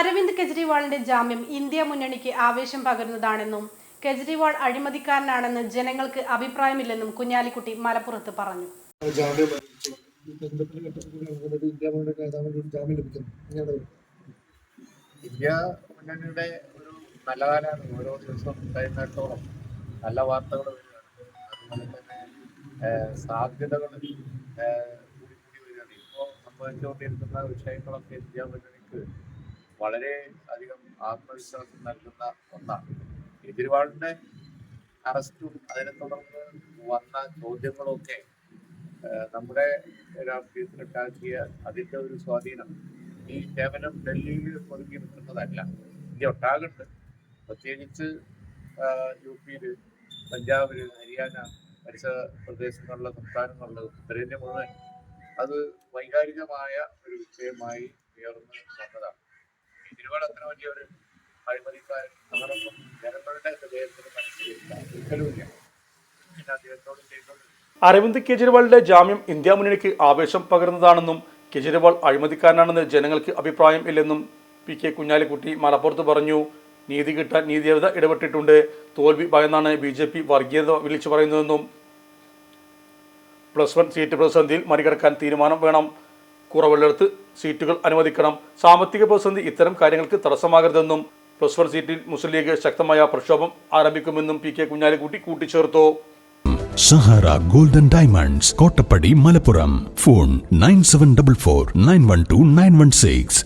അരവിന്ദ് കെജ്രിവാളിന്റെ ജാമ്യം ഇന്ത്യ മുന്നണിക്ക് ആവേശം പകരുന്നതാണെന്നും കെജ്രിവാൾ അഴിമതിക്കാരനാണെന്ന് ജനങ്ങൾക്ക് അഭിപ്രായമില്ലെന്നും കുഞ്ഞാലിക്കുട്ടി മലപ്പുറത്ത് പറഞ്ഞു. ഇന്ത്യ മുന്നണിയുടെ ഒരു നല്ല കാലമാണ്. ഓരോ ദിവസം കഴിയുന്നിടത്തോളം നല്ല വാർത്തകൾ വരികയാണ്. അതുപോലെ തന്നെ സാധ്യതകൾ കൂടി വരികയാണ്. ഇപ്പോൾ സംഭവിച്ചുകൊണ്ടിരിക്കുന്ന വിഷയങ്ങളൊക്കെ ഇന്ത്യ മുന്നണിക്ക് വളരെ അധികം ആത്മവിശ്വാസം നൽകുന്ന ഒന്നാണ്. കെജ്രിവാളിന്റെ അറസ്റ്റും അതിനെ തുടർന്ന് വന്ന ചോദ്യങ്ങളൊക്കെ നമ്മുടെ രാഷ്ട്രീയത്തിലുണ്ടാക്കിയ അതിന്റെ ഒരു സ്വാധീനം ഈ കേവലം ഡൽഹിയിൽ ഒതുങ്ങി നിൽക്കുന്നതല്ല, ഇന്ത്യ ഒട്ടാകുണ്ട്. പ്രത്യേകിച്ച് യു.പിയിൽ, പഞ്ചാബിൽ, ഹരിയാന പരിസര പ്രദേശങ്ങളിലെ സംസ്ഥാനങ്ങളിലെ ഉത്തരേന്ത്യ മുഴുവൻ അത് വൈകാരികമായ ഒരു വിഷയമായി ഉയർന്നു വന്നതാണ്. കെജ്രിവാൾ അത്ര വലിയ ഒരു അഴിമതിക്കാരൻ അങ്ങനൊന്നും ജനങ്ങളുടെ ഹൃദയത്തിന് മനസ്സിലില്ല, ഒരിക്കലുമില്ല. പിന്നെ അദ്ദേഹത്തോട് ചെയ്തത് അരവിന്ദ് കെജ്രിവാളിന്റെ ജാമ്യം ഇന്ത്യ മുന്നണിക്ക് ആവേശം പകരുന്നതാണെന്നും കെജ്രിവാൾ അഴിമതിക്കാരനാണെന്ന് ജനങ്ങൾക്ക് അഭിപ്രായം ഇല്ലെന്നും പി.കെ. കുഞ്ഞാലിക്കുട്ടി മലപ്പുറത്ത് പറഞ്ഞു. നീതി കിട്ടാൻ നീതിദേവത ഇടപെട്ടിട്ടുണ്ട്. തോൽവി ഭയന്നാണ് ബി.ജെ.പി. വർഗീയത വിളിച്ചു പറയുന്നതെന്നും +1 സീറ്റ് പ്രതിസന്ധിയിൽ മറികടക്കാൻ തീരുമാനം വേണം. കുറവുള്ളിടത്ത് സീറ്റുകൾ അനുവദിക്കണം. സാമ്പത്തിക പ്രതിസന്ധി ഇത്തരം കാര്യങ്ങൾക്ക് തടസ്സമാകരുതെന്നും +1 സീറ്റിൽ മുസ്ലിം ലീഗ് ശക്തമായ പ്രക്ഷോഭം ആരംഭിക്കുമെന്നും പി.കെ. കുഞ്ഞാലിക്കുട്ടി കൂട്ടിച്ചേർത്തു. Sahara golden diamonds, Kottappadi, Malappuram. Phone 9744 912 916.